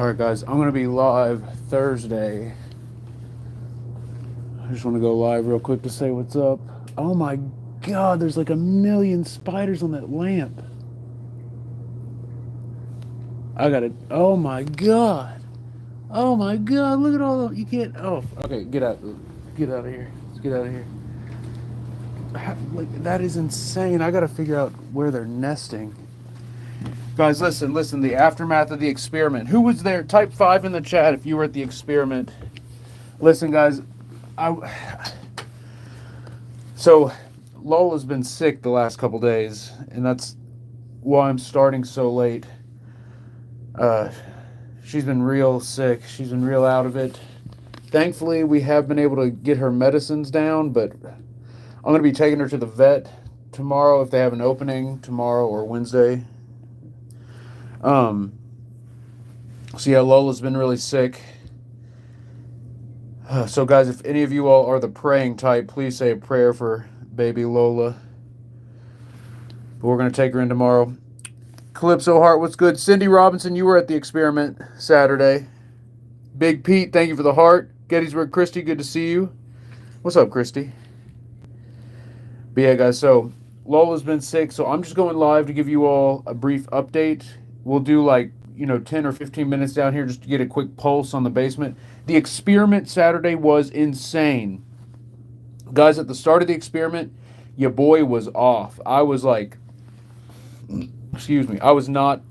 Alright, guys, I'm going to be live Thursday. I just want to go live real quick to say what's up. Oh my god, there's like a million spiders on that lamp. I got it. Oh my god. Oh my god, look at all the. You can't. Oh, okay, get out. Get out of here. Let's get out of here. Like, that is insane. I got to figure out where they're nesting. Guys, listen. The aftermath of the experiment. Who was there? Type 5 in the chat if you were at the experiment. Listen, guys. I So, Lola's been sick the last couple days, and that's why I'm starting so late. Uh, she's been real sick. She's been real out of it. Thankfully, we have been able to get her medicines down, but I'm going to be taking her to the vet tomorrow if they have an opening, tomorrow or Wednesday. Um, so yeah, Lola's been really sick. So guys, if any of you all are the praying type, please say a prayer for baby Lola. But we're going to take her in tomorrow. Calypso Heart, what's good? Cindy Robinson, you were at the experiment Saturday. Big Pete, thank you for the heart. Gettysburg Christy, good to see you. What's up, Christy? But yeah, guys, so Lola's been sick, so I'm just going live to give you all a brief update. We'll do like, 10 or 15 minutes down here just to get a quick pulse on the basement. The experiment Saturday was insane. Guys, at the start of the experiment, your boy was off. I was like, excuse me, I was not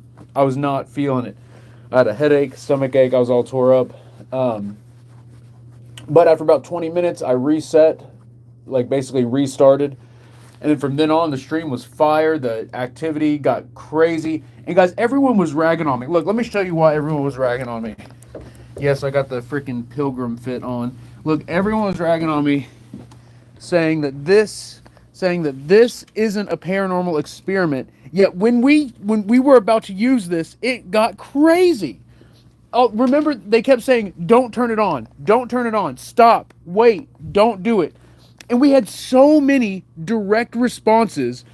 feeling it. I had a headache, stomach ache, I was all tore up. But after about 20 minutes, I reset, like basically restarted. And then from then on, the stream was fire. The activity got crazy. And guys, everyone was ragging on me. Look, let me show you why everyone was ragging on me. Yes, I got the freaking pilgrim fit on. Look, everyone was ragging on me, saying that this isn't a paranormal experiment. Yet when we were about to use this, it got crazy. Oh, remember they kept saying, "Don't turn it on. Don't turn it on. Stop. Wait. Don't do it." And we had so many direct responses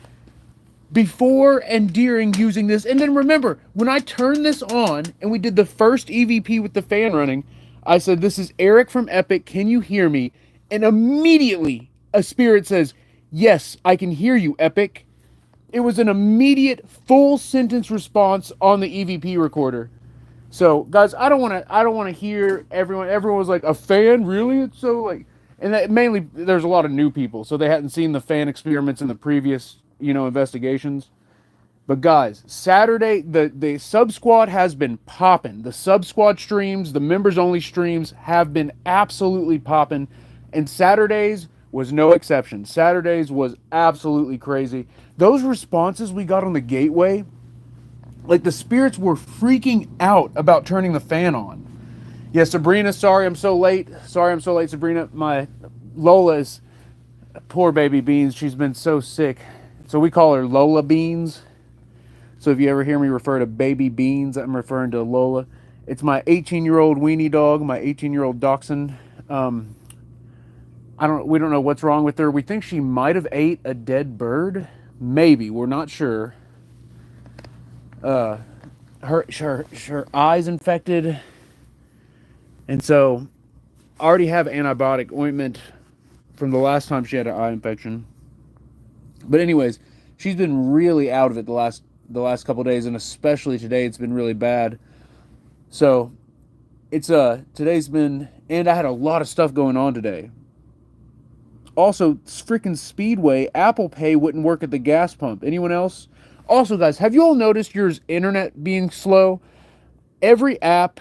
before and during using this. And then remember, when I turned this on and we did the first EVP with the fan running, I said, "This is Eric from Epic. Can you hear me?" And immediately a spirit says, "Yes, I can hear you, Epic." It was an immediate full sentence response on the EVP recorder. So, guys, I don't want to hear everyone. Everyone was like, "A fan, really?" It's so like, and that mainly there's a lot of new people, so they hadn't seen the fan experiments in the previous, investigations. But guys, Saturday the sub squad has been popping. The sub squad streams, the members only streams have been absolutely popping, and Saturdays was no exception. Saturdays was absolutely crazy. Those responses we got on the gateway, like the spirits were freaking out about turning the fan on. Yeah, Sabrina, sorry I'm so late. Sorry I'm so late, Sabrina. My Lola's poor baby Beans. She's been so sick. So we call her Lola Beans. So if you ever hear me refer to baby Beans, I'm referring to Lola. It's my 18-year-old weenie dog, my 18-year-old dachshund. We don't know what's wrong with her. We think she might have ate a dead bird. Maybe, we're not sure. Her eyes infected, and so I already have antibiotic ointment from the last time she had an eye infection. But anyways, she's been really out of it the last couple of days, and especially today it's been really bad. So it's today's been, and I had a lot of stuff going on today. Also, freaking Speedway, Apple Pay wouldn't work at the gas pump. Anyone else? Also, guys, have you all noticed your internet being slow? Every app,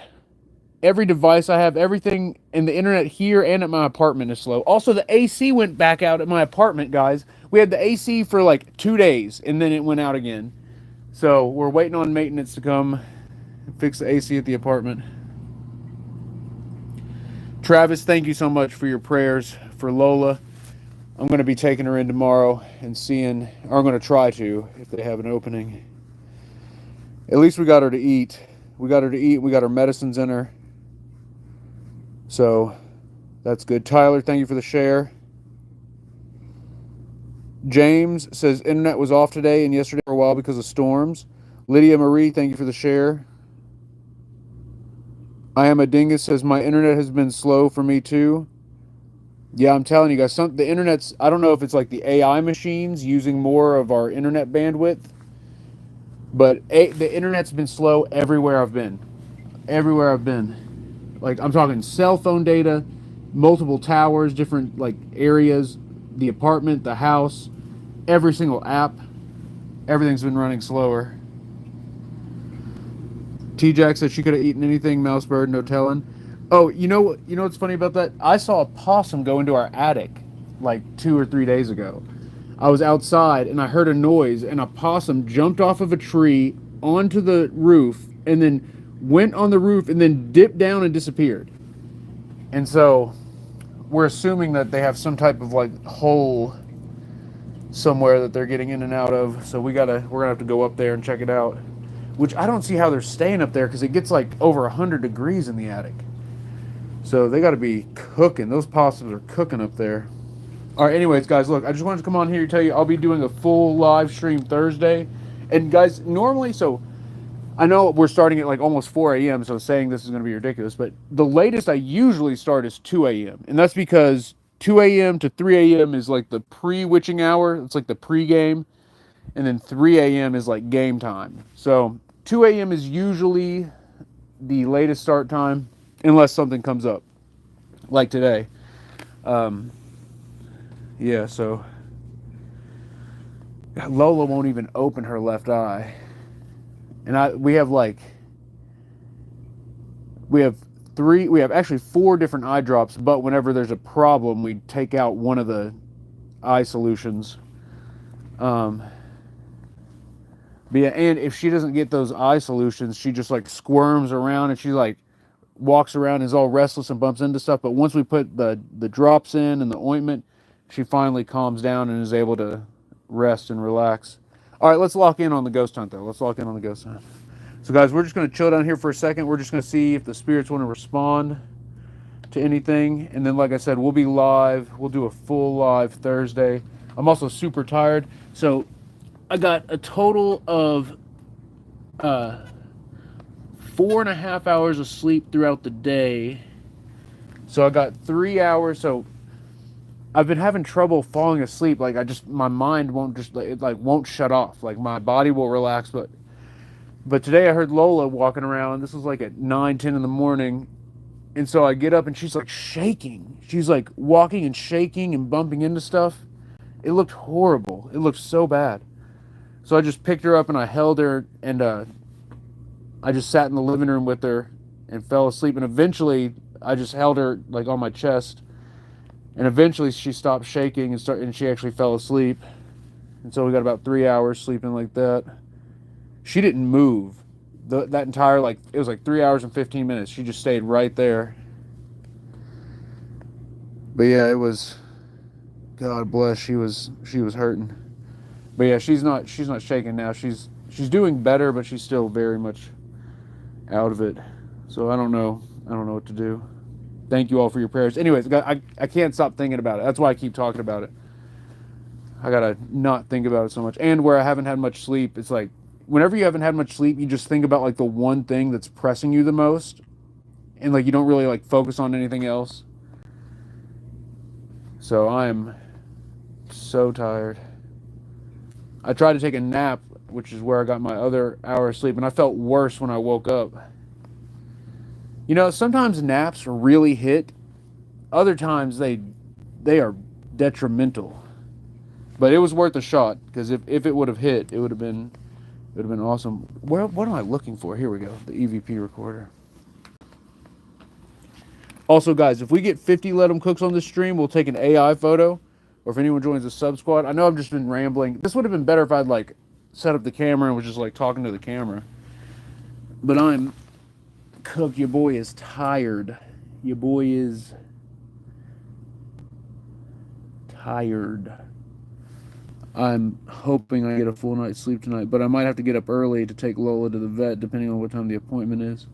every device I have, everything in the internet here and at my apartment is slow. Also, the AC went back out at my apartment, guys. We had the AC for like 2 days, and then it went out again. So we're waiting on maintenance to come fix the AC at the apartment. Travis, thank you so much for your prayers for Lola. I'm going to be taking her in tomorrow and seeing, or I'm going to try to, if they have an opening. At least we got her to eat. We got her to eat. We got her medicines in her. So that's good. Tyler, thank you for the share. James says internet was off today and yesterday for a while because of storms. Lydia Marie, thank you for the share. I am a dingus says my internet has been slow for me too. Yeah, I'm telling you guys, the internet's, I don't know if it's like the AI machines using more of our internet bandwidth, but the internet's been slow everywhere I've been. Everywhere I've been. Like I'm talking cell phone data, multiple towers, different like areas, the apartment, the house, every single app, everything's been running slower. T-Jack said she could have eaten anything, mouse bird, no telling. Oh, you know what's funny about that? I saw a possum go into our attic like 2 or 3 days ago. I was outside and I heard a noise, and a possum jumped off of a tree onto the roof and then went on the roof and then dipped down and disappeared. And so we're assuming that they have some type of like hole somewhere that they're getting in and out of. So we're gonna have to go up there and check it out. Which I don't see how they're staying up there because it gets like over 100 degrees in the attic. So they got to be cooking. Those possums are cooking up there. All right, anyways, guys, look, I just wanted to come on here to tell you I'll be doing a full live stream Thursday. And guys, normally, so I know we're starting at like almost 4 a.m., so saying this is going to be ridiculous, but the latest I usually start is 2 a.m. And that's because 2 a.m. to 3 a.m. is like the pre-witching hour. It's like the pre-game. And then 3 a.m. is like game time. So 2 a.m. is usually the latest start time, unless something comes up, like today. Um, yeah, so Lola won't even open her left eye, and we have we have actually 4 different eye drops. But whenever there's a problem, we take out one of the eye solutions. Um, but yeah, and if she doesn't get those eye solutions, she just like squirms around and she like walks around and is all restless and bumps into stuff. But once we put the drops in and the ointment, she finally calms down and is able to rest and relax. All right, let's lock in on the ghost hunt though. Let's lock in on the ghost hunt. So guys, we're just going to chill down here for a second. We're just going to see if the spirits want to respond to anything. And then like I said, we'll be live. We'll do a full live Thursday. I'm also super tired. So I got a total of 4.5 hours of sleep throughout the day. So I got 3 hours. So I've been having trouble falling asleep. Like my mind won't just it like won't shut off. Like my body will relax, but today I heard Lola walking around. This was like at 9, 10 in the morning, and so I get up and she's like shaking. She's like walking and shaking and bumping into stuff. It looked horrible. It looked so bad. So I just picked her up and I held her, and I just sat in the living room with her and fell asleep. And eventually I just held her like on my chest, and eventually she stopped shaking and she actually fell asleep. And so we got about 3 hours sleeping like that. She didn't move that entire, like, it was like 3 hours and 15 minutes. She just stayed right there. But yeah, it was, God bless, she was hurting. But yeah, she's not shaking now. She's doing better, but she's still very much out of it. So I don't know what to do. Thank you all for your prayers. Anyways, I can't stop thinking about it. That's why I keep talking about it. I gotta not think about it so much. And where I haven't had much sleep, it's like whenever you haven't had much sleep, you just think about like the one thing that's pressing you the most, and like you don't really like focus on anything else. So I'm so tired. I tried to take a nap, which is where I got my other hour of sleep, and I felt worse when I woke up. You know, sometimes naps really hit. Other times they are detrimental. But it was worth a shot, because if it would have hit, it would have been awesome. What am I looking for? Here we go. The EVP recorder. Also, guys, if we get 50 Let 'em Cooks on this stream, we'll take an AI photo. Or if anyone joins the sub squad. I know I've just been rambling. This would have been better if I'd like set up the camera and was just like talking to the camera. But I'm cooked. Your boy is tired. Your boy is tired. I'm hoping I get a full night's sleep tonight, but I might have to get up early to take Lola to the vet, depending on what time the appointment is.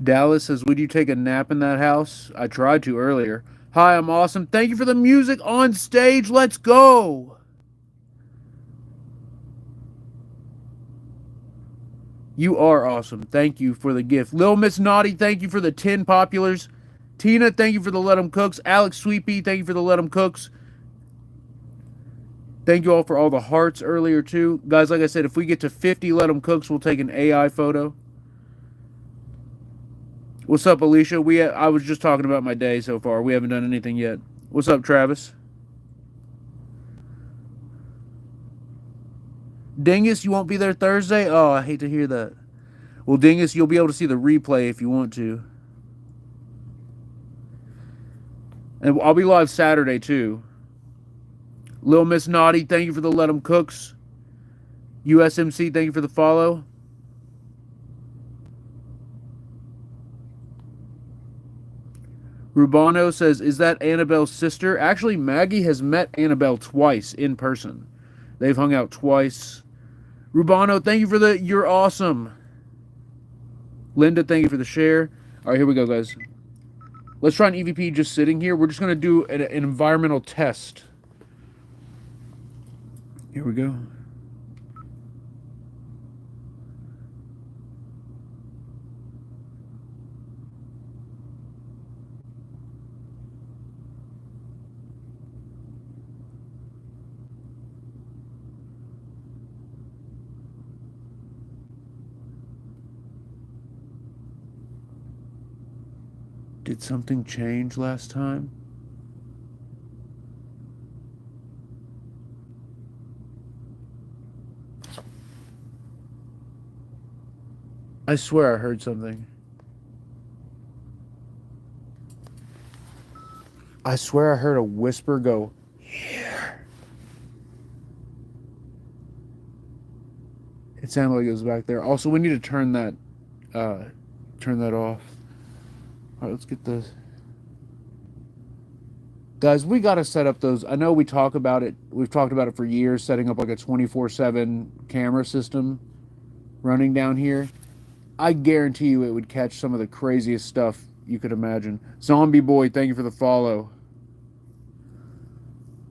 Dallas says, would you take a nap in that house? I tried to earlier. Hi, I'm awesome. Thank you for the music on stage. Let's go. You are awesome. Thank you for the gift. Lil Miss Naughty, thank you for the 10 populars. Tina, thank you for the Let 'em Cooks. Alex Sweepy, thank you for the Let 'em Cooks. Thank you all for all the hearts earlier, too. Guys, like I said, if we get to 50 Let 'em Cooks, we'll take an AI photo. What's up, Alicia? I was just talking about my day so far. We haven't done anything yet. What's up, Travis? Dingus, you won't be there Thursday? Oh, I hate to hear that. Well, Dingus, you'll be able to see the replay if you want to. And I'll be live Saturday, too. Lil Miss Naughty, thank you for the Let 'em Cooks. USMC, thank you for the follow. Rubano says, is that Annabelle's sister? Actually, Maggie has met Annabelle twice in person. They've hung out twice. Rubano, thank you for the you're awesome. Linda, thank you for the share. All right, here we go, guys. Let's try an EVP just sitting here. We're just going to do an environmental test. Here we go. Did something change last time? I swear I heard something. I swear I heard a whisper go, here. It sounded like it was back there. Also, we need to turn that off. All right, let's get this. Guys, we got to set up those. I know we talk about it. We've talked about it for years, setting up like a 24/7 camera system running down here. I guarantee you it would catch some of the craziest stuff you could imagine. Zombie Boy, thank you for the follow.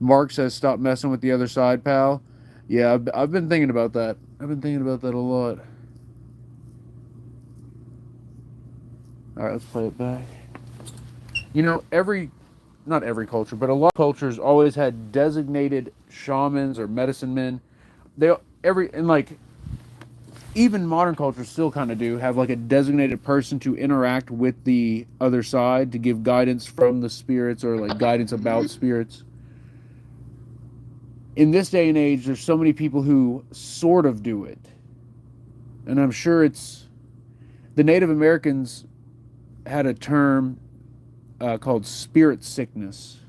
Mark says, stop messing with the other side, pal. Yeah, I've been thinking about that. I've been thinking about that a lot. All right, let's play it back. You know, not every culture, but a lot of cultures always had designated shamans or medicine men. Even modern cultures still kind of do have like a designated person to interact with the other side to give guidance from the spirits or like guidance about spirits. In this day and age, there's so many people who sort of do it. And I'm sure the Native Americans had a term called spirit sickness,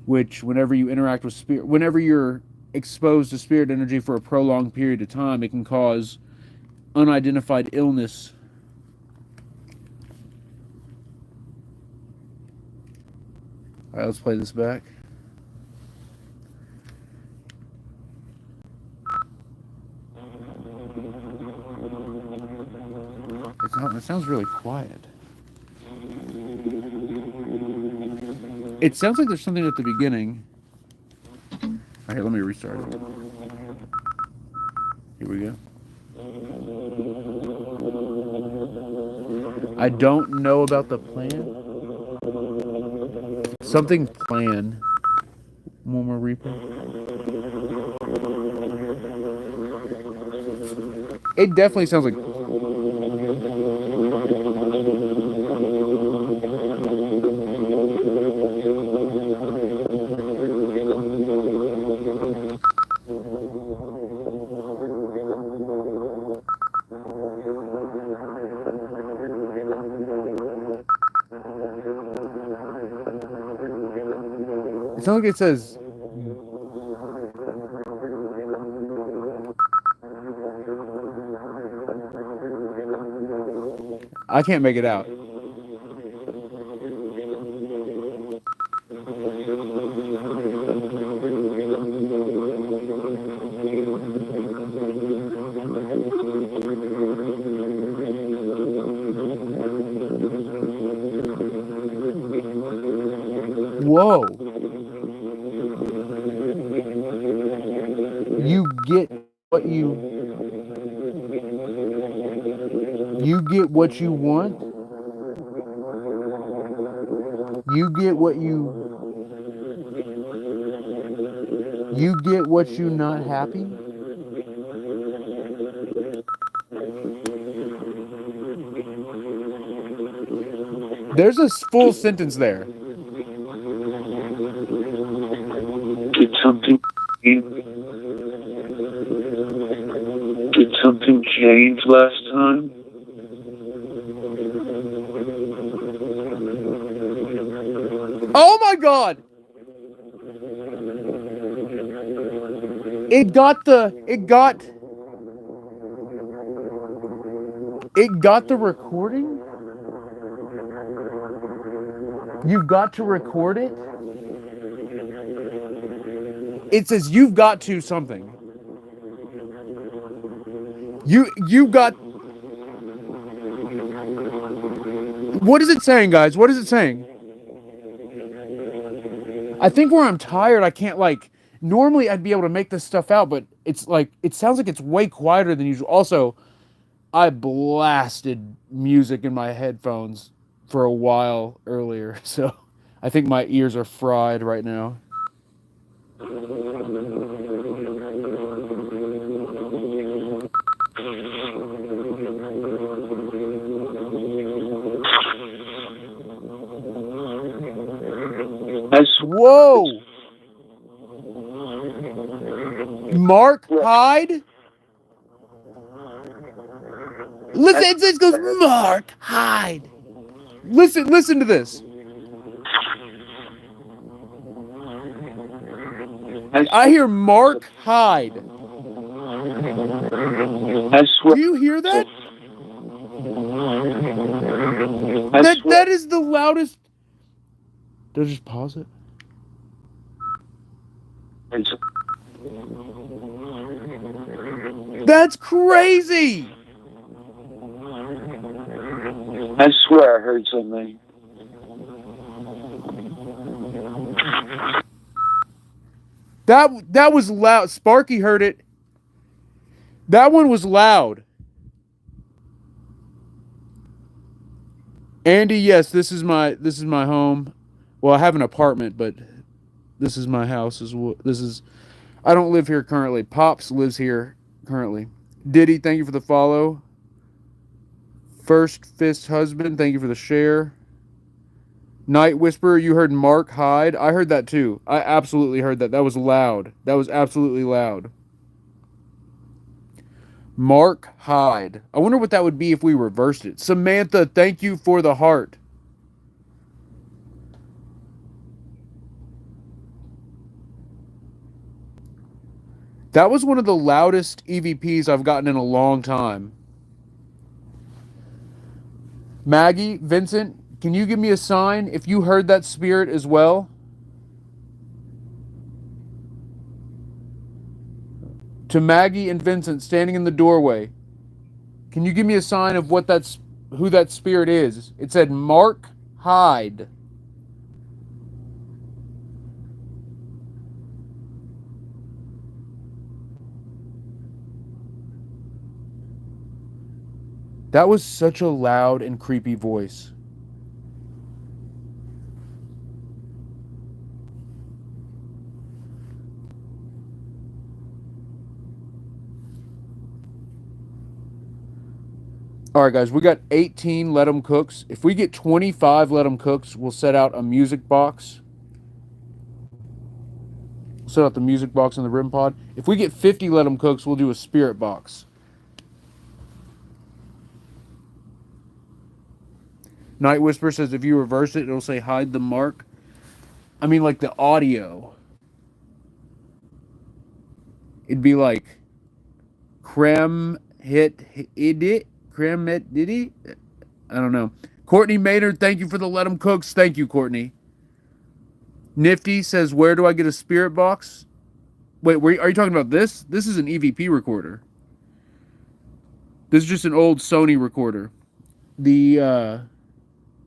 which whenever you interact with spirit, whenever you're exposed to spirit energy for a prolonged period of time, it can cause unidentified illness. All right, let's play this back. It sounds really quiet. It sounds like there's something at the beginning. All right, let me restart it. Here we go. I don't know about the plan. Something plan. One more replay. It definitely sounds like. It sounds like it says. I can't make it out. Whoa. You get what you get what you want. You get what you get what you not happy. There's a full sentence there. Did something did something change last time? Oh my god! It got the recording. You've got to record it. It says you've got to something. You got. What is it saying, guys? What is it saying? I think where I'm tired, I can't like. Normally, I'd be able to make this stuff out, but it's like it sounds like it's way quieter than usual. Also, I blasted music in my headphones for a while earlier, so I think my ears are fried right now. I Whoa! Mark Hyde? Listen, it goes Mark Hyde. Listen to this. I hear Mark Hyde. I swear. Do you hear that? I swear. That is the loudest. Did I just pause it? That's crazy. I swear I heard something. That was loud. Sparky heard it. That one was loud. Andy, yes, this is my home. Well, I have an apartment, but this is my house. I don't live here currently. Pops lives here currently. Diddy, thank you for the follow. First Fist Husband, thank you for the share. Night Whisperer, you heard Mark Hyde. I heard that too. I absolutely heard that. That was loud. That was absolutely loud. Mark Hyde. I wonder what that would be if we reversed it. Samantha, thank you for the heart. That was one of the loudest EVPs I've gotten in a long time. Maggie, Vincent, can you give me a sign if you heard that spirit as well? To Maggie and Vincent standing in the doorway, can you give me a sign of who that spirit is? It said Mark Hyde. That was such a loud and creepy voice. All right, guys, we got 18 Let 'em Cooks. If we get 25 Let 'em Cooks, we'll set out a music box. We'll set out the music box in the rim pod. If we get 50 Let 'em Cooks, we'll do a spirit box. Night Whisper says if you reverse it, it'll say hide the mark. I mean, like the audio. It'd be like creme hit it. Creme hit diddy. I don't know. Courtney Maynard, thank you for the Let 'em Cooks. Thank you, Courtney. Nifty says, where do I get a spirit box? Wait, are you talking about this? This is an EVP recorder. This is just an old Sony recorder. The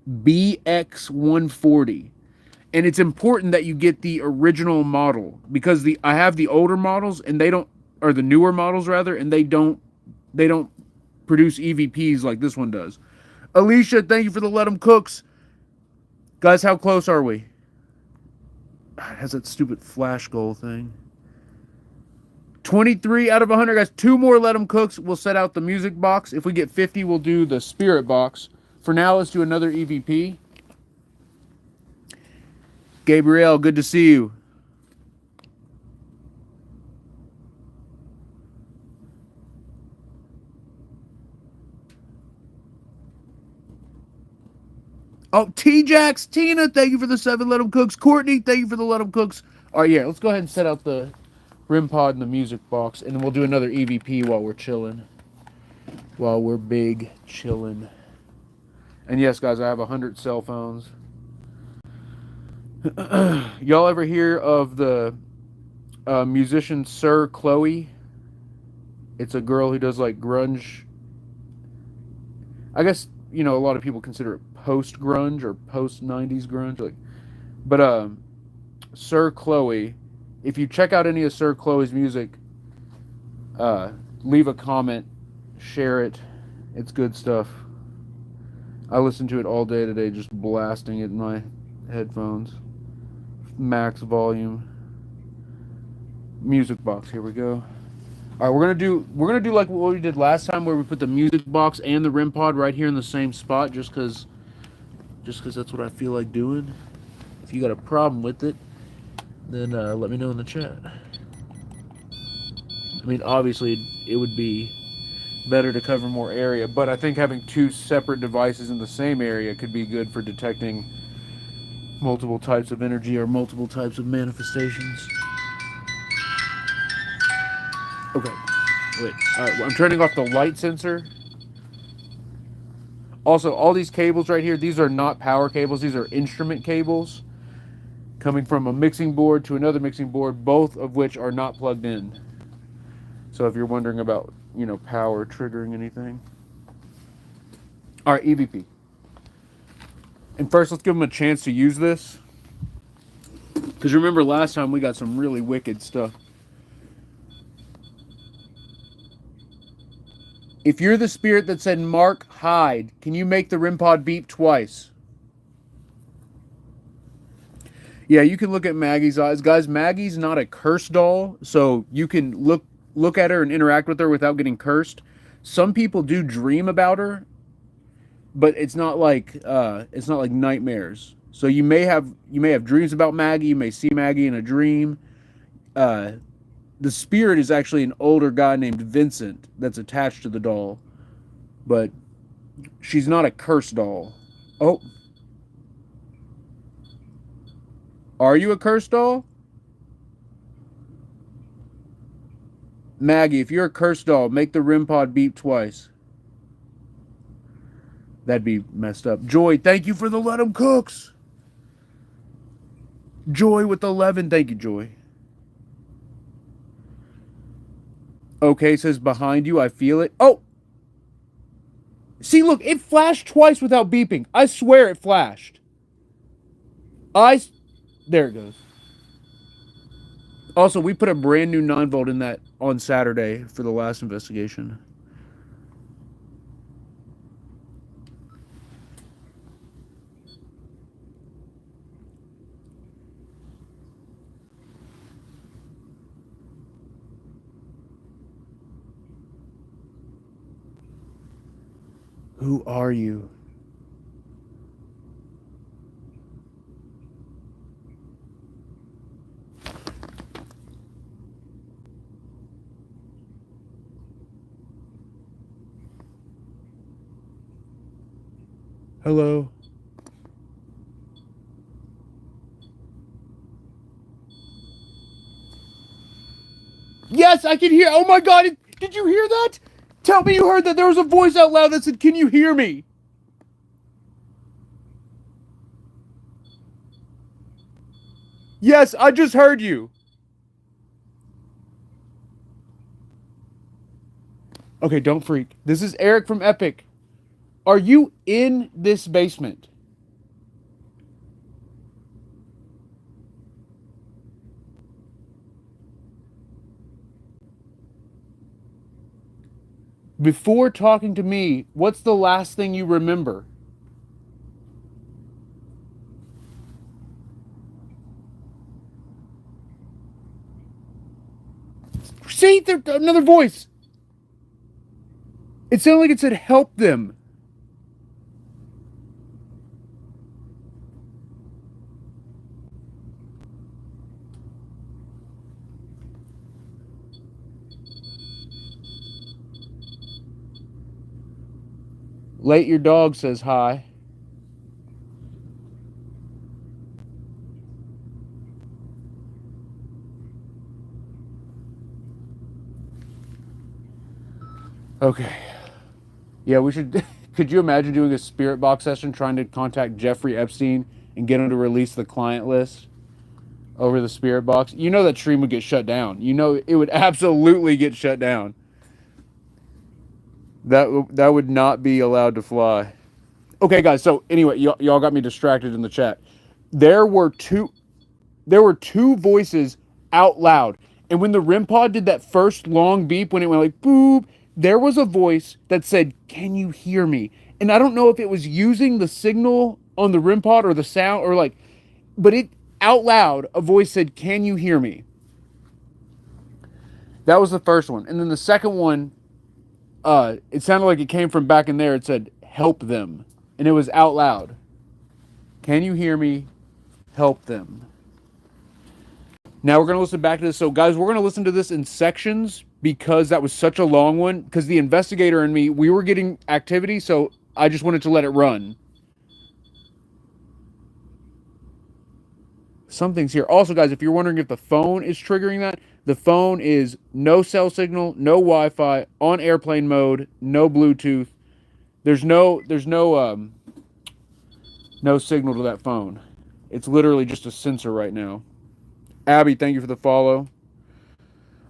BX140. And it's important that you get the original model, because I have the older models and they don't, or the newer models rather, and they don't produce EVPs like this one does. Alicia, thank you for the Let 'em Cooks. Guys, how close are we? It has that stupid flash goal thing. 23 out of 100, guys. 2 more Let 'em Cooks. We'll set out the music box. If we get 50, we'll do the spirit box. For now, let's do another EVP. Gabriel, good to see you. Oh, T-Jax, Tina, thank you for the 7 Let 'em Cooks. Courtney, thank you for the Let 'em Cooks. All right, yeah, let's go ahead and set out the RIM pod and the music box, and then we'll do another EVP while we're chilling. While we're big chilling. And yes, guys, I have 100 cell phones. Y'all ever hear of the musician Sir Chloe? It's a girl who does like grunge. I guess, you know, a lot of people consider it post grunge or post 90s grunge. Like, but Sir Chloe, if you check out any of Sir Chloe's music, leave a comment, share it. It's good stuff. I listen to it all day today, just blasting it in my headphones. Max volume. Music box, here we go. All right, we're gonna do like what we did last time, where we put the music box and the RIM pod right here in the same spot, just cause that's what I feel like doing. If you got a problem with it, then let me know in the chat. I mean, obviously, it would be better to cover more area, but I think having 2 separate devices in the same area could be good for detecting multiple types of energy or multiple types of manifestations. Okay, wait. All right, I'm turning off the light sensor. Also, all these cables right here, these are not power cables. These are instrument cables coming from a mixing board to another mixing board, both of which are not plugged in. So if you're wondering about, you know, power triggering anything. All right, EVP. And first, let's give them a chance to use this. Because remember last time we got some really wicked stuff. If you're the spirit that said Mark hide, can you make the RIM pod beep twice? Yeah, you can look at Maggie's eyes. Guys, Maggie's not a cursed doll, so you can look at her and interact with her without getting cursed. Some people do dream about her, but it's not like nightmares. So you may have dreams about Maggie. You may see Maggie in a dream. The spirit is actually an older guy named Vincent that's attached to the doll, but she's not a cursed doll. Oh, are you a cursed doll? Maggie, if you're a cursed doll, make the RIM pod beep twice. That'd be messed up. Joy, thank you for the Let 'em Cooks. Joy with 11, thank you, Joy. Okay, says behind you, I feel it. Oh! See, look, it flashed twice without beeping. I swear it flashed. There it goes. Also, we put a brand new 9-volt in that on Saturday for the last investigation. Who are you? Hello. Yes, I can hear. Oh my God. Did you hear that? Tell me you heard that. There was a voice out loud that said, "Can you hear me?" Yes, I just heard you. Okay, don't freak. This is Eric from Epic. Are you in this basement? Before talking to me, what's the last thing you remember? See, there's another voice. It sounded like it said help them. Late your dog says hi. Okay. Yeah, we should. Could you imagine doing a spirit box session trying to contact Jeffrey Epstein and get him to release the client list over the spirit box? You know that stream would get shut down. You know it would absolutely get shut down. That would not be allowed to fly. Okay, guys. So anyway, y'all got me distracted in the chat. There were two. There were two voices out loud, and when the REM pod did that first long beep, when it went like boop, there was a voice that said, "Can you hear me?" And I don't know if it was using the signal on the REM pod or the sound or like, but it out loud a voice said, "Can you hear me?" That was the first one, and then the second one, it sounded like it came from back in there. It said, "Help them," and it was out loud. Can you hear me? Help them. Now we're going to listen back to this. So, guys, we're going to listen to this in sections because that was such a long one. Because the investigator and me, we were getting activity, so I just wanted to let it run. Something's here. Also, guys, if you're wondering if the phone is triggering that, the phone is no cell signal, no Wi-Fi, on airplane mode, no Bluetooth. There's no signal to that phone. It's literally just a sensor right now. Abby, thank you for the follow.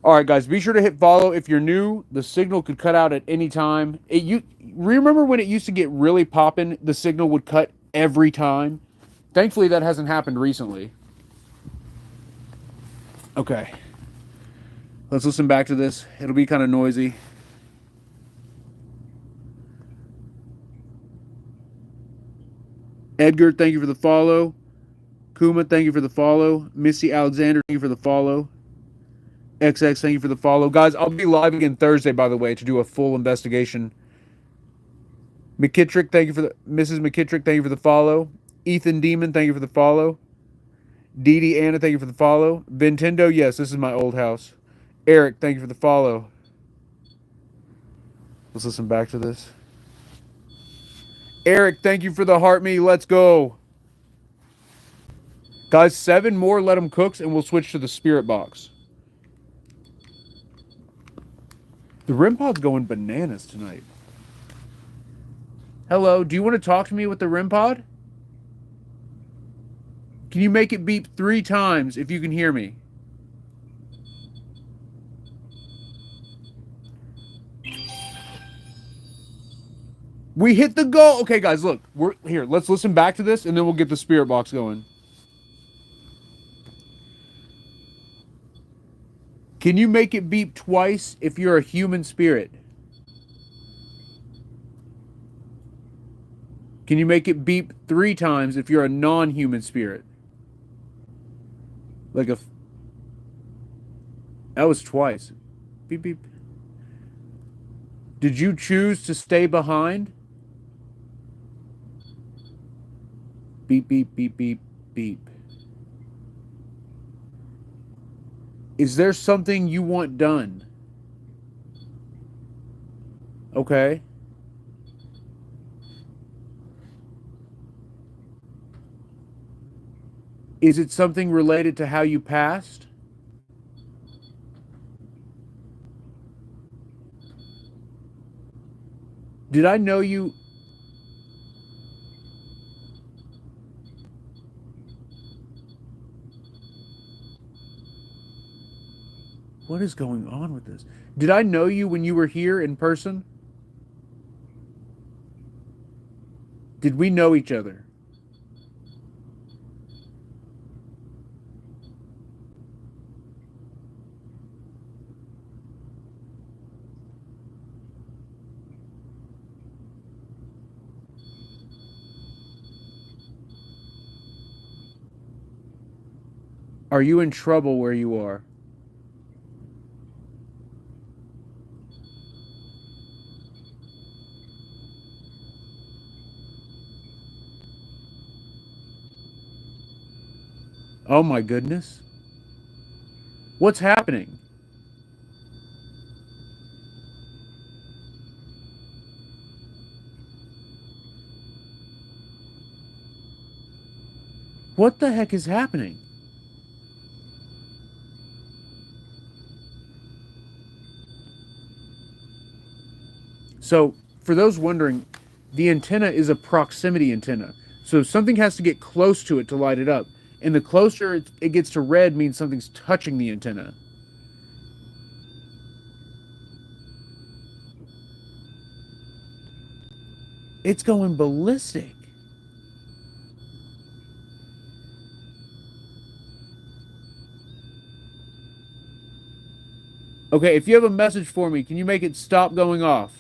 All right, guys, be sure to hit follow. If you're new, the signal could cut out at any time. You remember when it used to get really popping, the signal would cut every time? Thankfully, that hasn't happened recently. Okay. Let's listen back to this. It'll be kind of noisy. Edgar, thank you for the follow. Kuma, thank you for the follow. Missy Alexander, thank you for the follow. XX, thank you for the follow. Guys, I'll be live again Thursday, by the way, to do a full investigation. McKittrick, thank you for the Mrs. McKittrick, thank you for the follow. Ethan Demon, thank you for the follow. Dee Dee Anna, thank you for the follow. Nintendo, yes, this is my old house. Eric, thank you for the follow. Let's listen back to this. Eric, thank you for the heart me. Let's go. Guys, 7 more let them cooks and we'll switch to the spirit box. The REM pod's going bananas tonight. Hello, do you want to talk to me with the REM pod? Can you make it beep 3 times if you can hear me? We hit the goal. Okay, guys, look. We're here. Let's listen back to this and then we'll get the spirit box going. Can you make it beep twice if you're a human spirit? Can you make it beep 3 times if you're a non-human spirit? Like that was twice. Beep beep. Did you choose to stay behind? Beep beep beep beep beep. Is there something you want done? Okay. Is it something related to how you passed? Did I know you? What is going on with this? Did I know you when you were here in person? Did we know each other? Are you in trouble where you are? Oh my goodness. What's happening? What the heck is happening? So, for those wondering, the antenna is a proximity antenna. So, something has to get close to it to light it up. And the closer it gets to red means something's touching the antenna. It's going ballistic. Okay, if you have a message for me, can you make it stop going off?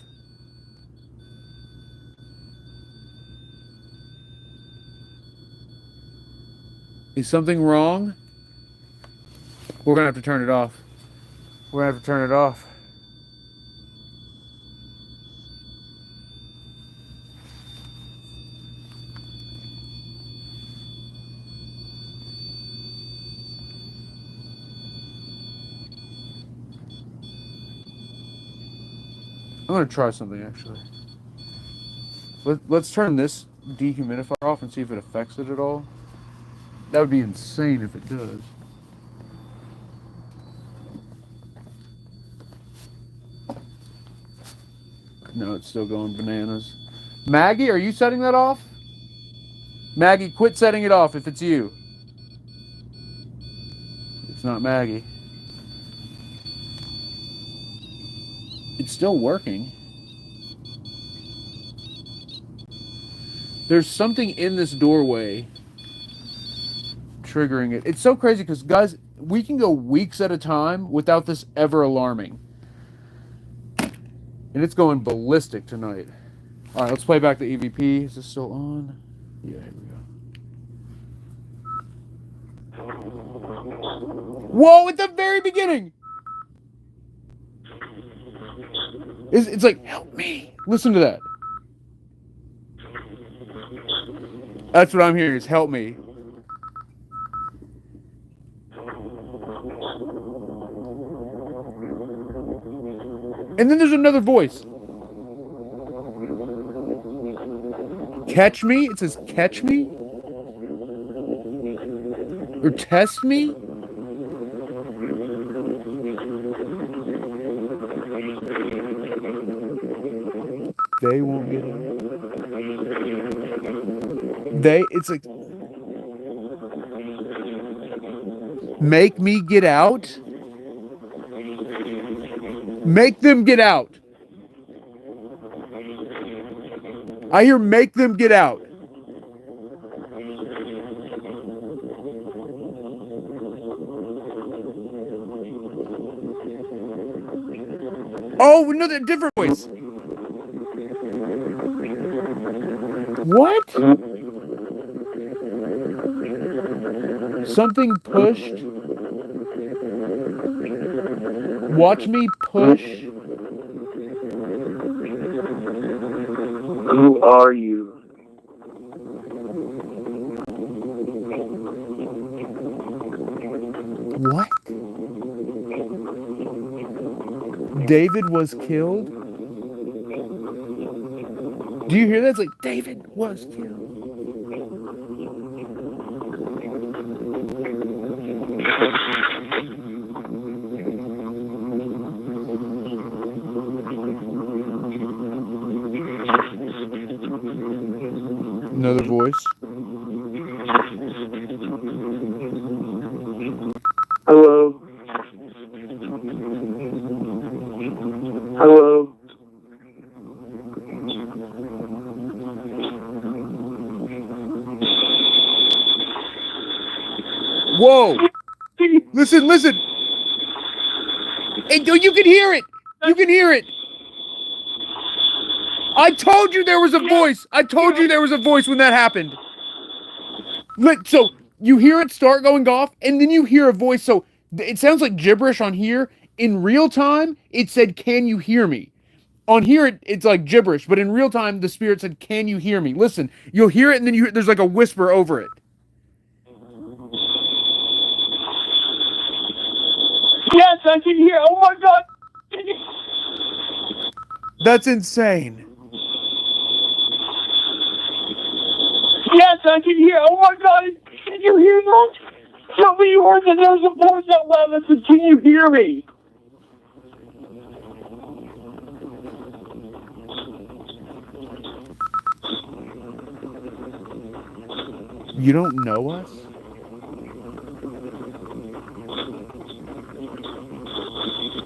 Is something wrong? We're gonna have to turn it off. We're gonna have to turn it off. I'm gonna try something actually. Let's turn this dehumidifier off and see if it affects it at all. That would be insane if it does. No, it's still going bananas. Maggie, are you setting that off? Maggie, quit setting it off if it's you. It's not Maggie. It's still working. There's something in this doorway triggering it. It's so crazy because, guys, we can go weeks at a time without this ever alarming. And it's going ballistic tonight. All right, let's play back the EVP. Is this still on? Yeah, here we go. Whoa, at the very beginning! It's like, help me. Listen to that. That's what I'm hearing is help me. And then there's another voice. Catch me? It says catch me? Or test me? They won't get it. It's like, make me get out? Make them get out. I hear make them get out. Oh, another different voice. What? Something pushed. Watch me push. Who are you? What? David was killed? Do you hear that? It's like, David was killed. Another voice. Hello? Hello? Whoa! Listen, listen! Hey, you can hear it! You can hear it! I told you there was a voice! I told you there was a voice when that happened! So, you hear it start going off, and then you hear a voice. So it sounds like gibberish on here. In real time, it said, "Can you hear me?" On here, it's like gibberish, but in real time, the spirit said, "Can you hear me?" Listen, you'll hear it, and then there's like a whisper over it. Yes, I can hear. Oh my God. That's insane. Yes, I can hear. Oh my God. Can you hear that? Tell me yours, and there's a voice out loud that says, "Can you hear me?" You don't know us?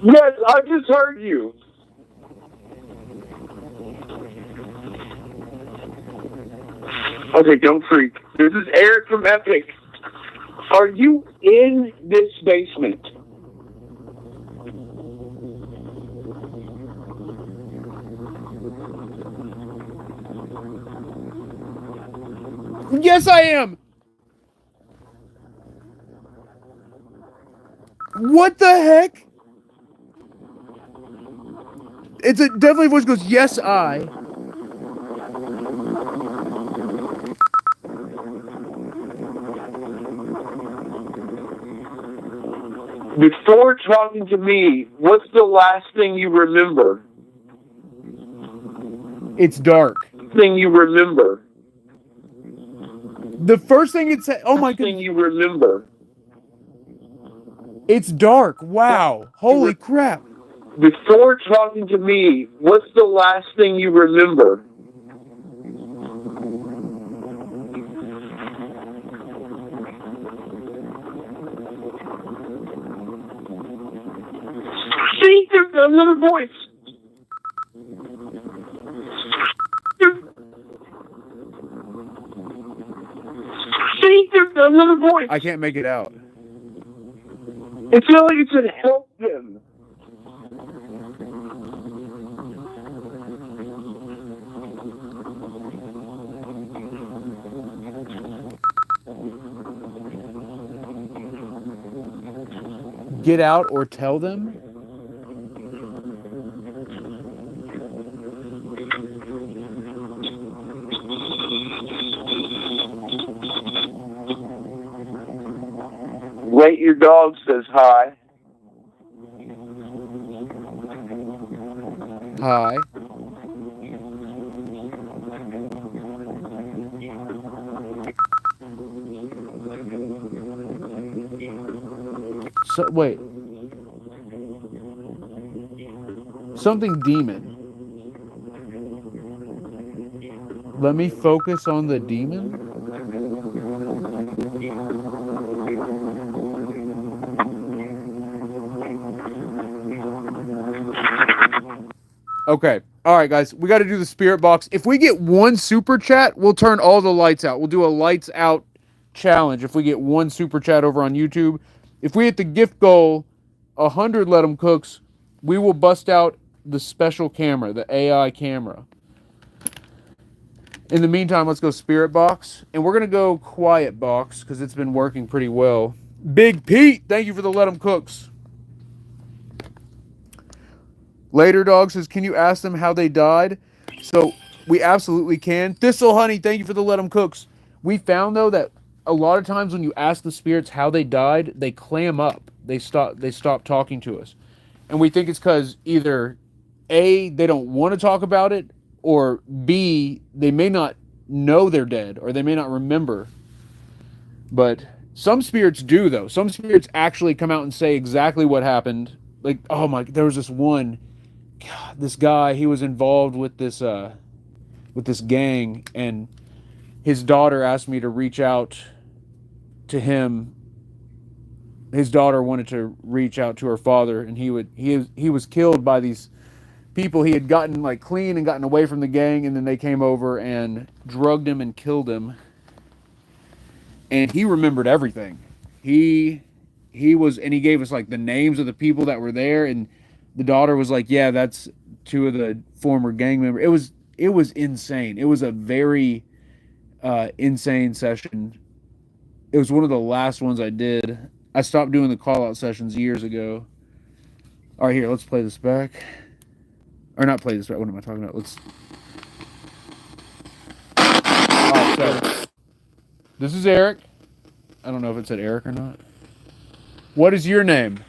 Yes, I just heard you. Okay, don't freak. This is Eric from Epic. Are you in this basement? Yes, I am. What the heck? It's a definitely voice goes, "Yes, I." Before talking to me, what's the last thing you remember? It's dark. Thing you remember? The first thing it said, oh my Thing goodness, you remember? it's dark. Wow. Holy crap. Before talking to me, what's the last thing you remember? See, there's another voice. See, there's another voice. I can't make it out. It's not like it said help them. Get out or tell them? Wait, your dog says hi. Hi. So, wait. Something demon. Let me focus on the demon. Okay. All right, guys. We got to do the spirit box. If we get one super chat, we'll turn all the lights out. We'll do a lights out challenge if we get one super chat over on YouTube. If we hit the gift goal, 100 Let 'em Cooks, we will bust out the special camera, the AI camera. In the meantime, let's go spirit box. And we're going to go quiet box because it's been working pretty well. Big Pete, thank you for the Let 'em Cooks. Later Dog says, can you ask them how they died? So we absolutely can. Thistle Honey, thank you for the Let 'em Cooks. We found, though, that a lot of times when you ask the spirits how they died, they clam up. They stop talking to us. And we think it's because either A, they don't want to talk about it, or B, they may not know they're dead, or they may not remember. But some spirits do, though. Some spirits actually come out and say exactly what happened. Like, oh my, there was this one, God, this guy, he was involved with this gang, and his daughter asked me to reach out to him. His daughter wanted to reach out to her father, and he was killed by these people. He had gotten like clean and gotten away from the gang, and then they came over and drugged him and killed him. And he remembered everything. He was, and he gave us like the names of the people that were there, and the daughter was like, yeah, that's two of the former gang members. It was insane. It was a very insane session. It was one of the last ones I did. I stopped doing the call-out sessions years ago. All right, here, let's play this back. Or not play this back. What am I talking about? Let's... All right, so this is Eric. I don't know if it said Eric or not. What is your name?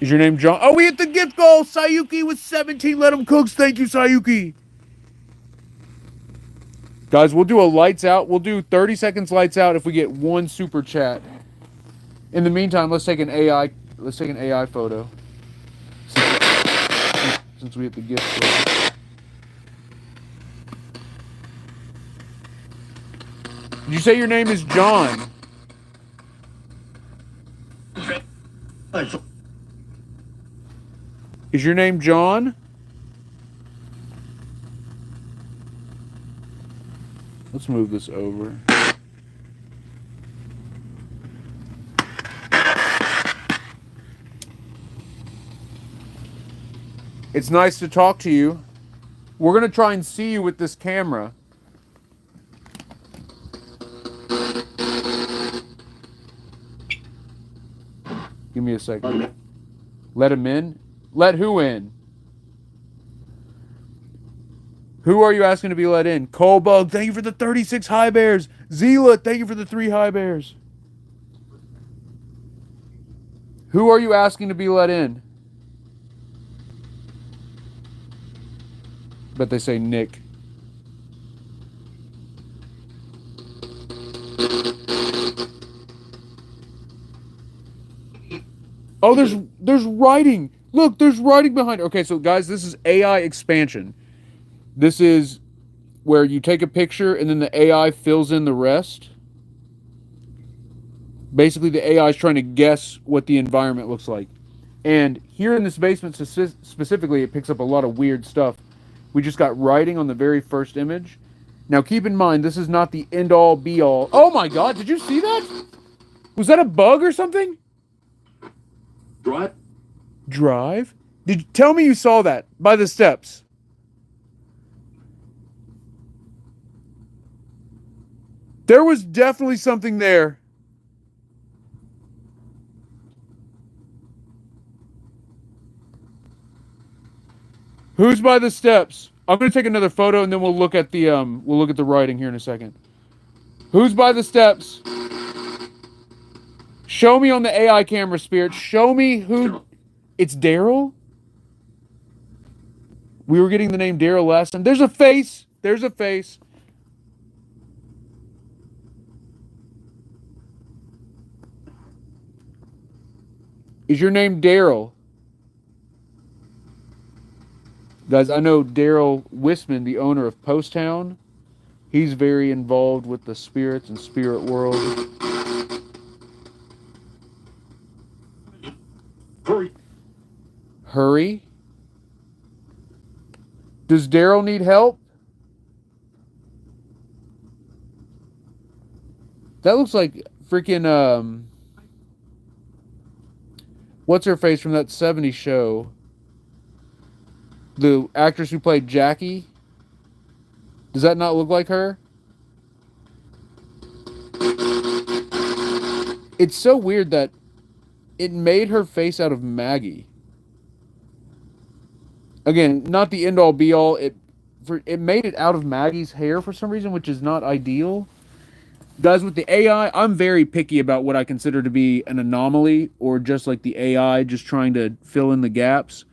Is your name John? Oh, we hit the gift goal! Sayuki with 17 Let 'em cooks. Thank you, Sayuki. Guys, we'll do a lights out. We'll do 30 seconds lights out if we get one super chat. In the meantime, let's take an AI. Let's take an AI photo. Since we hit the gift goal. Did you say your name is John? Is your name John? Let's move this over. It's nice to talk to you. We're going to try and see you with this camera. Give me a second. Let him in? Let who in? Who are you asking to be let in? Colebug, thank you for the 36 high bears. Zila, thank you for the 3 high bears. Who are you asking to be let in? Bet they say Nick. Oh, there's writing. Look, there's writing behind it. Okay, so guys, this is AI expansion. This is where you take a picture and then the AI fills in the rest. Basically, the AI is trying to guess what the environment looks like. And here in this basement specifically, it picks up a lot of weird stuff. We just got writing on the very first image. Now, keep in mind, this is not the end-all, be-all. Oh my God, did you see that? Was that a bug or something? Drive? Did you tell me you saw that by the steps? There was definitely something there. Who's by the steps? I'm gonna take another photo and then we'll look at the writing here in a second. Who's by the steps? Show me on the AI camera, Spirit. Show me who. It's Daryl? We were getting the name Daryl last time. There's a face. There's a face. Is your name Daryl? Guys, I know Daryl Wisman, the owner of Post Town. He's very involved with the spirits and spirit world. Hurry. Does Daryl need help? That looks like freaking what's her face from that 70s show? The actress who played Jackie? Does that not look like her? It's so weird that it made her face out of Maggie. Again, not the end-all be-all. It made it out of Maggie's hair for some reason, which is not ideal. Guys, with the AI, I'm very picky about what I consider to be an anomaly or just like the AI just trying to fill in the gaps.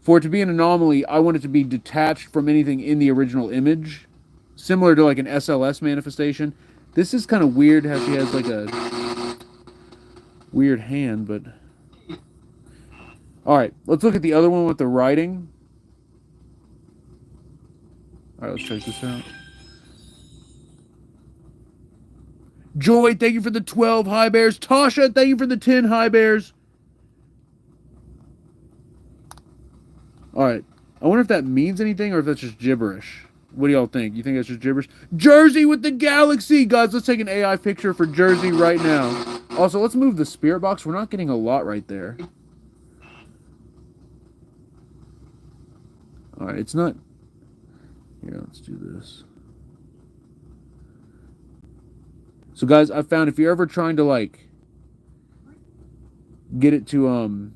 For it to be an anomaly, I want it to be detached from anything in the original image, similar to like an SLS manifestation. This is kind of weird how she has like a weird hand, but... Alright, let's look at the other one with the writing. Alright, let's check this out. Joy, thank you for the 12 high bears. Tasha, thank you for the 10 high bears. Alright, I wonder if that means anything or if that's just gibberish. What do y'all think? You think that's just gibberish? Jersey with the galaxy! Guys, let's take an AI picture for Jersey right now. Also, let's move the spirit box. We're not getting a lot right there. All right, it's not. Here, let's do this. So, guys, I found if you're ever trying to like get it to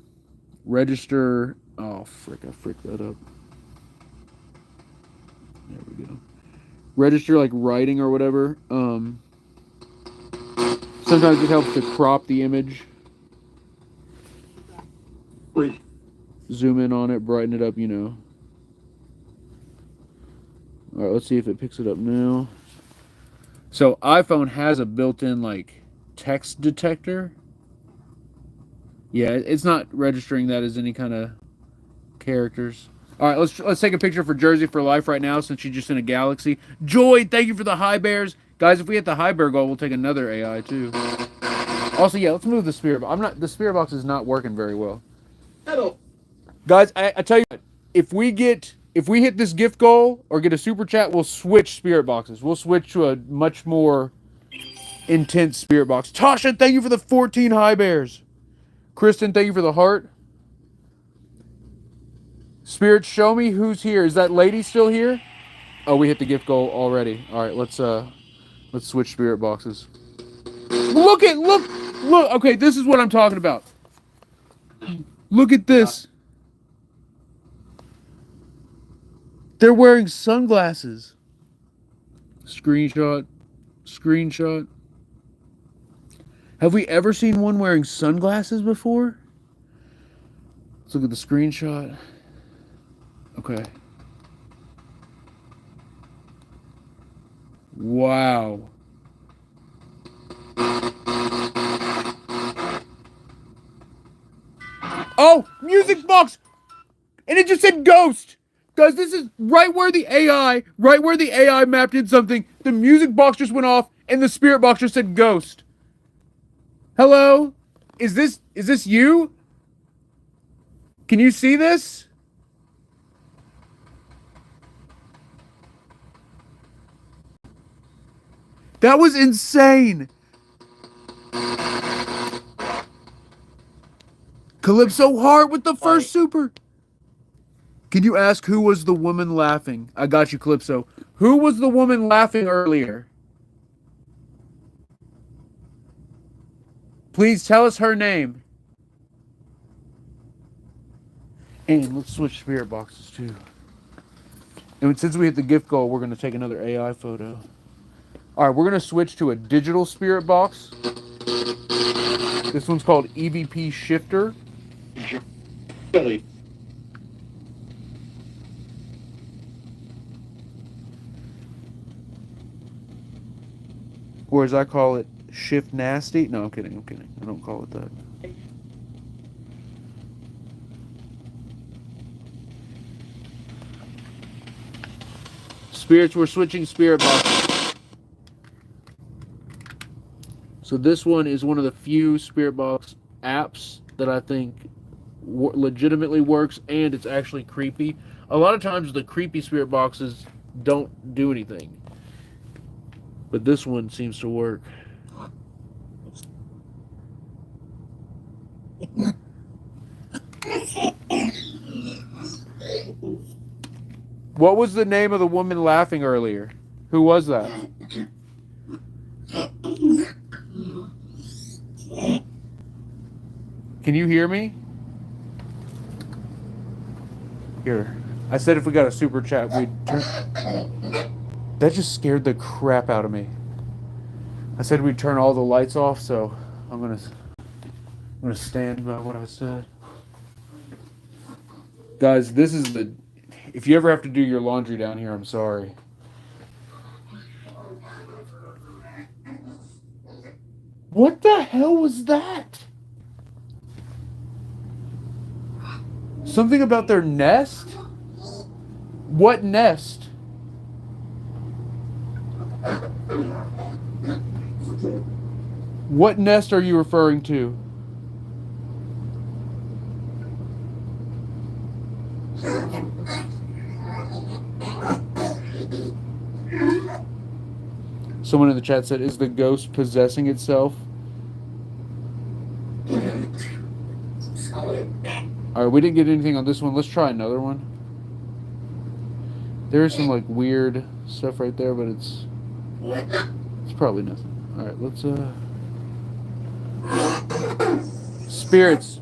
register. Oh, frick! I fricked that up. There we go. Register like writing or whatever. Sometimes it helps to crop the image. Wait. Zoom in on it, brighten it up, you know. All right, let's see if it picks it up now. So iPhone has a built-in like text detector. Yeah, it's not registering that as any kind of characters. All right, let's take a picture for Jersey for Life right now since she's just in a galaxy. Joy, thank you for the high bears, guys. If we hit the high bear goal, we'll take another AI too. Also, yeah, let's move the spirit. The spirit box is not working very well. Hello. Guys, I tell you what, if we hit this gift goal or get a super chat, we'll switch spirit boxes. We'll switch to a much more intense spirit box. Tasha, thank you for the 14 high bears. Kristen, thank you for the heart. Spirit, show me who's here. Is that lady still here? Oh, we hit the gift goal already. All right, let's switch spirit boxes. Look. Okay, this is what I'm talking about. Look at this. They're wearing sunglasses. Screenshot. Have we ever seen one wearing sunglasses before? Let's look at the screenshot. Okay. Wow. Oh, music box! And it just said ghost! Guys, this is right where the AI mapped in something. The music box just went off and the spirit box just said ghost. Hello? Is this you? Can you see this? That was insane. Calypso Heart with the first super. Can you ask who was the woman laughing? I got you, Calypso. Who was the woman laughing earlier? Please tell us her name. And let's switch spirit boxes too. And since we hit the gift goal, we're going to take another AI photo. All right, we're going to switch to a digital spirit box. This one's called EVP Shifter. Billy. Or as I call it, Shift Nasty. No, I'm kidding. I don't call it that. Spirits, we're switching spirit boxes. So this one is one of the few spirit box apps that I think legitimately works, and it's actually creepy. A lot of times the creepy spirit boxes don't do anything, but this one seems to work. What was the name of the woman laughing earlier? Who was that? Can you hear me? Here. I said if we got a super chat, we'd turn... That just scared the crap out of me. I said we'd turn all the lights off, so I'm gonna stand by what I said. Guys, this is the... If you ever have to do your laundry down here, I'm sorry. What the hell was that? Something about their nest? What nest? What nest are you referring to? Someone in the chat said, is the ghost possessing itself? Alright, we didn't get anything on this one. Let's try another one. There is some like weird stuff right there, but it's probably nothing. Alright, let's spirits,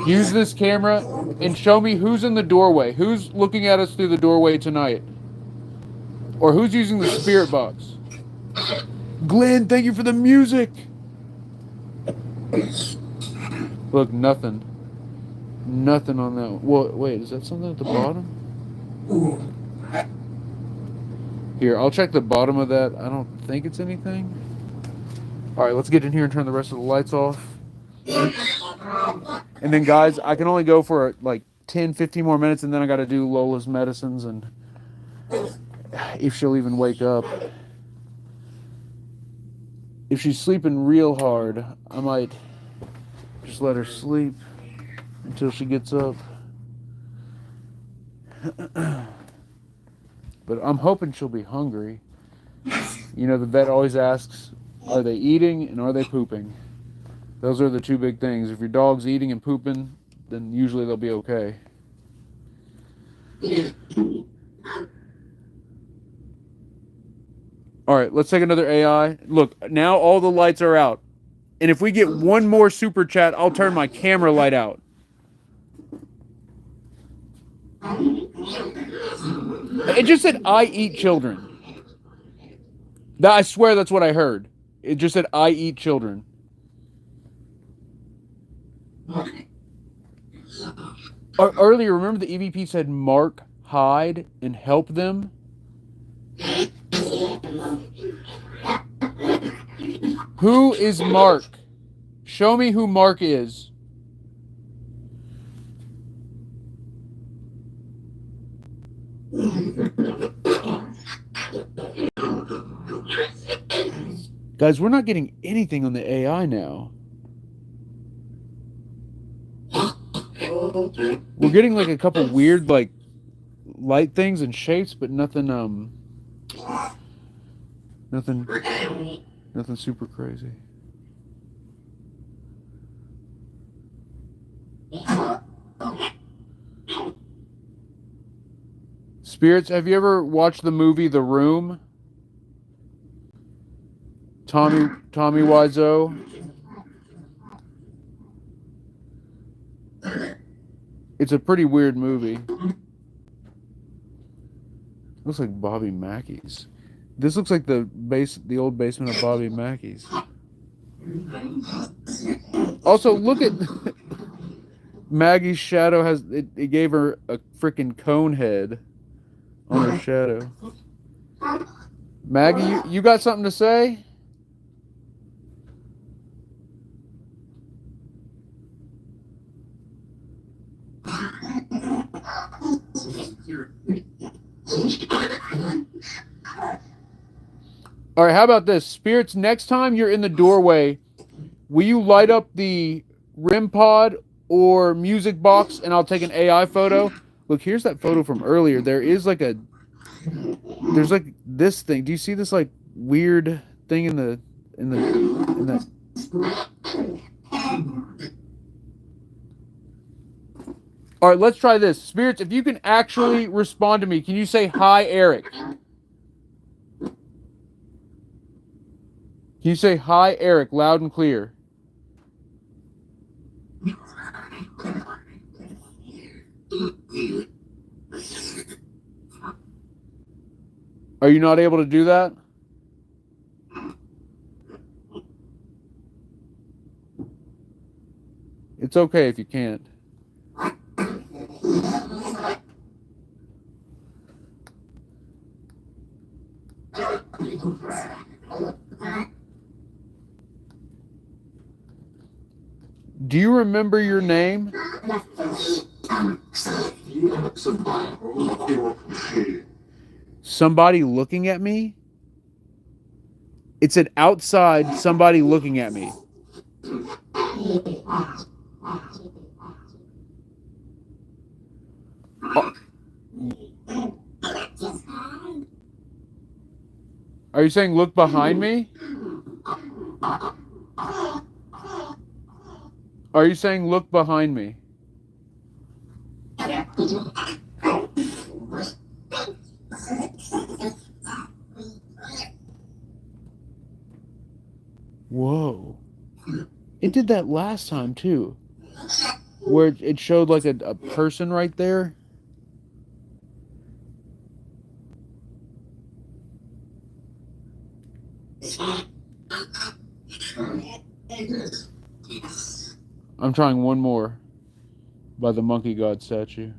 use this camera and show me who's in the doorway. Who's looking at us through the doorway tonight? Or who's using the spirit box? Glenn, thank you for the music. Look, nothing. Nothing on that one. Well, wait, is that something at the bottom? Here, I'll check the bottom of that. I don't think it's anything. Alright, let's get in here and turn the rest of the lights off. And then, guys, I can only go for like 10, 15 more minutes, and then I got to do Lola's medicines, and if she'll even wake up. If she's sleeping real hard, I might just let her sleep until she gets up. But I'm hoping she'll be hungry. You know, the vet always asks, are they eating and are they pooping? Those are the two big things. If your dog's eating and pooping, then usually they'll be okay. Alright, let's take another AI. Look, now all the lights are out. And if we get one more super chat, I'll turn my camera light out. It just said, I eat children. I swear that's what I heard. It just said, I eat children. Earlier, remember the EVP said, Mark, hide, and help them? Who is Mark? Show me who Mark is. Guys, we're not getting anything on the AI now. We're getting like a couple weird like light things and shapes, but nothing nothing super crazy. Spirits, have you ever watched the movie The Room? Tommy Wiseau. It's a pretty weird movie. Looks like Bobby Mackey's. This looks like the old basement of Bobby Mackey's. Also, look at Maggie's shadow has it gave her a freaking cone head on her shadow. Maggie, you got something to say? All right, how about this? Spirits, next time you're in the doorway, will you light up the REM pod or music box and I'll take an AI photo? Look, here's that photo from earlier. There's like this thing. Do you see this like weird thing in that? All right, let's try this. Spirits, if you can actually respond to me, can you say hi, Eric? Can you say hi, Eric, loud and clear? Are you not able to do that? It's okay if you can't. Do you remember your name? Somebody looking at me? It said outside, somebody looking at me. Oh. Are you saying look behind me? Are you saying look behind me? Whoa. It did that last time too. Where it showed like a person right there. I'm trying one more by the monkey god statue.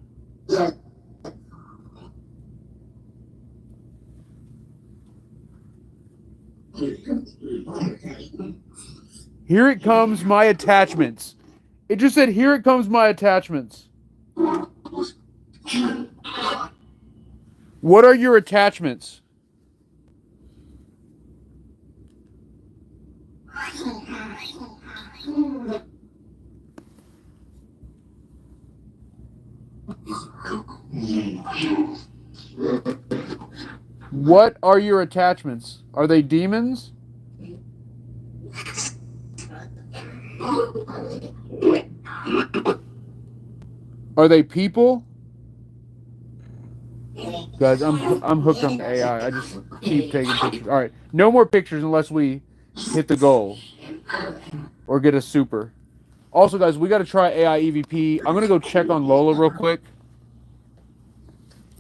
Here it comes, my attachments. It just said, here it comes, my attachments. What are your attachments? What are your attachments? Are they demons? Are they people? Guys, I'm hooked on AI. I just keep taking pictures. All right, no more pictures unless we hit the goal or get a super. Also, guys, we got to try AI EVP. I'm gonna go check on Lola real quick.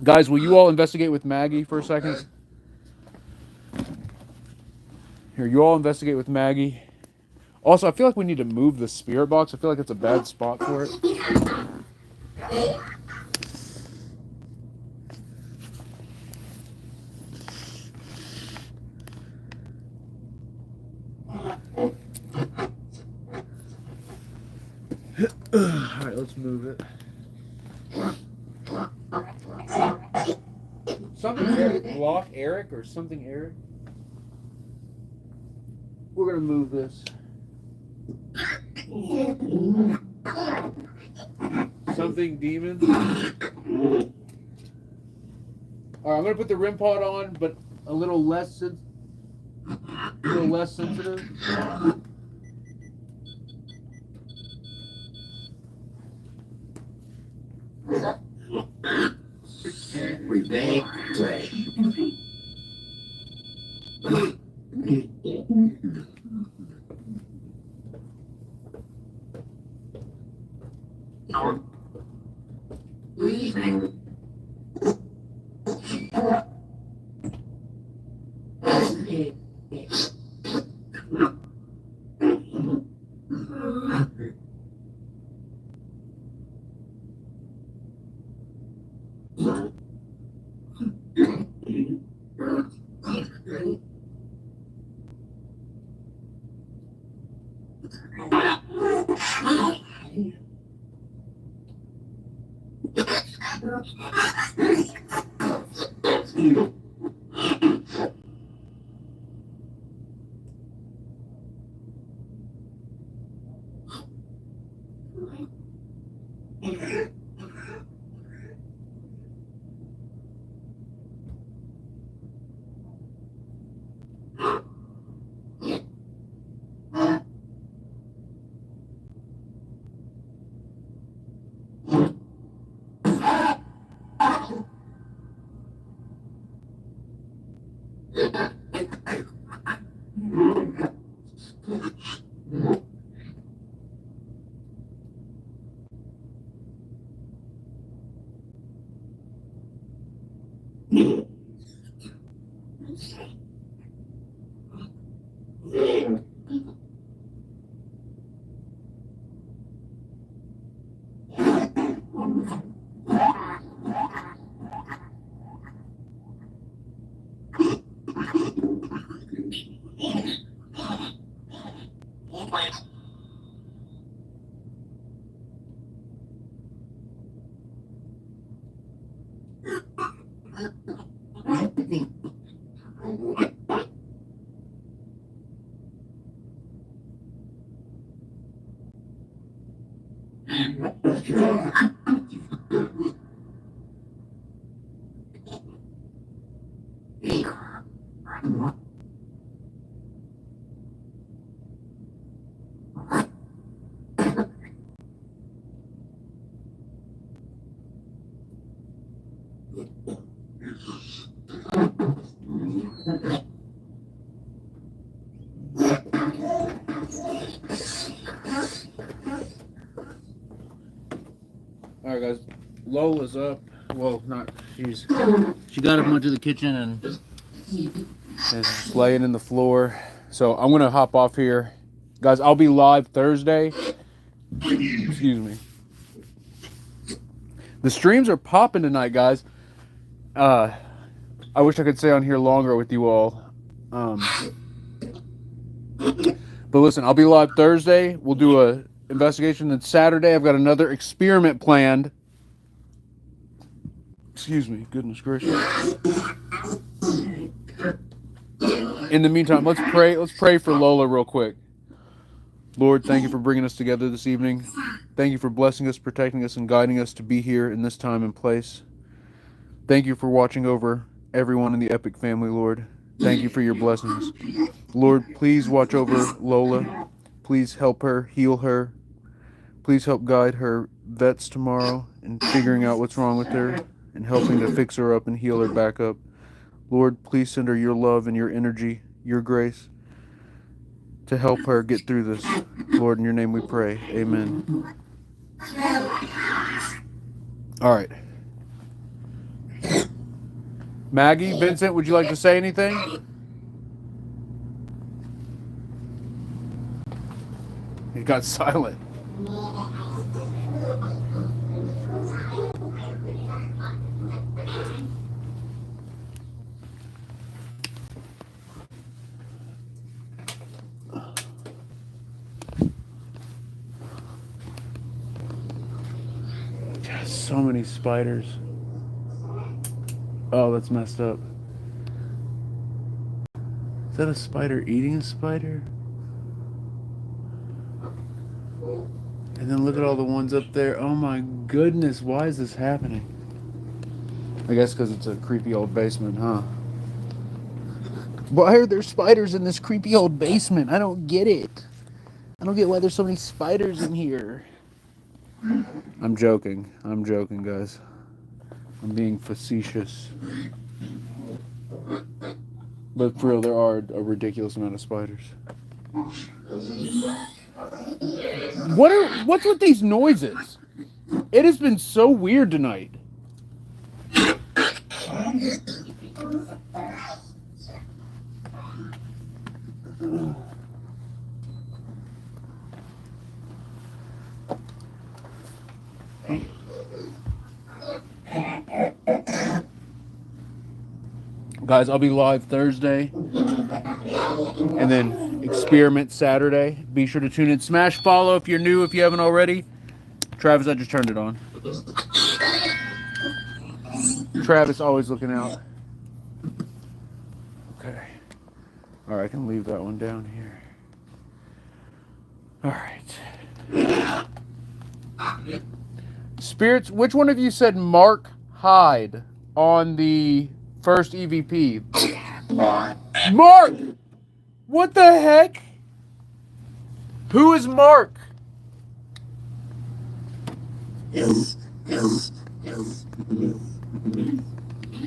Guys, will you all investigate with Maggie for a second? Here, you all investigate with Maggie. Also, I feel like we need to move the spirit box. I feel like it's a bad spot for it. Alright, let's move it. Something Eric, block Eric or something Eric. We're gonna move this. Something demon. Alright, I'm gonna put the REM pod on, but a little less sensitive. All right, guys. Lola's up. Well, not she's. She got up went to the kitchen and is just laying in the floor. So I'm gonna hop off here, guys. I'll be live Thursday. Excuse me. The streams are popping tonight, guys. I wish I could stay on here longer with you all. But listen, I'll be live Thursday. We'll do a investigation. Then Saturday, I've got another experiment planned. Excuse me. Goodness gracious. In the meantime, let's pray. Let's pray for Lola real quick. Lord, thank you for bringing us together this evening. Thank you for blessing us, protecting us, and guiding us to be here in this time and place. Thank you for watching over everyone in the Epic family, Lord. Thank you for your blessings. Lord, please watch over Lola. Please help her, heal her. Please help guide her vets tomorrow in figuring out what's wrong with her and helping to fix her up and heal her back up. Lord, please send her your love and your energy, your grace to help her get through this. Lord, in your name we pray. Amen. All right. Maggie, Vincent, would you like to say anything? He got silent. God, so many spiders. Oh, that's messed up. Is that a spider eating a spider? And then look at all the ones up there. Oh my goodness, why is this happening? I guess because it's a creepy old basement, huh? Why are there spiders in this creepy old basement? I don't get it. I don't get why there's so many spiders in here. I'm joking. I'm joking, guys. I'm being facetious. But for real, there are a ridiculous amount of spiders. What's with these noises? It has been so weird tonight. Guys, I'll be live Thursday and then experiment Saturday. Be sure to tune in. Smash follow if you're new, if you haven't already. Travis, I just turned it on. Travis always looking out. Okay. All right, I can leave that one down here. All right. Spirits, which one of you said Mark Hyde on the first EVP? Mark! What the heck? Who is Mark?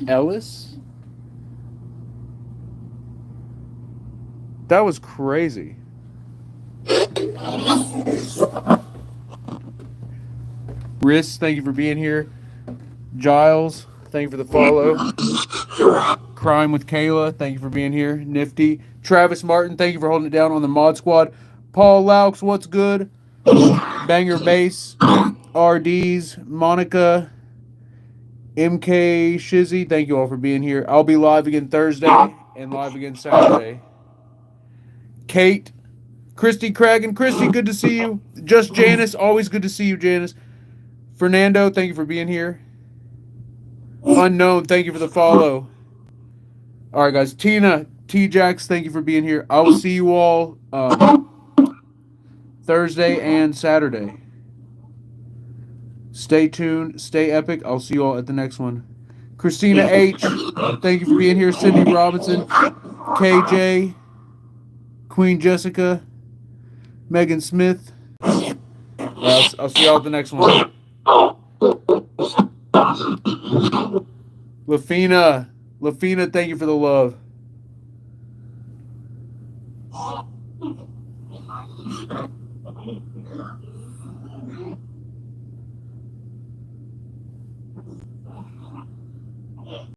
Ellis? That was crazy. Riss, thank you for being here. Giles, thank you for the follow. Crime with Kayla, thank you for being here. Nifty. Travis Martin, thank you for holding it down on the mod squad. Paul Laux, what's good? Banger Bass, RDs, Monica, MK Shizzy, thank you all for being here. I'll be live again Thursday and live again Saturday. Kate, Christy Craig, and Christy, good to see you. Just Janice, always good to see you, Janice. Fernando, thank you for being here. Unknown, thank you for the follow. All right, guys. Tina, T-Jax, thank you for being here. I will see you all Thursday and Saturday. Stay tuned. Stay epic. I'll see you all at the next one. Christina H, thank you for being here. Cindy Robinson, KJ, Queen Jessica, Megan Smith. I'll see y'all at the next one. Lafina, Lafina, thank you for the love.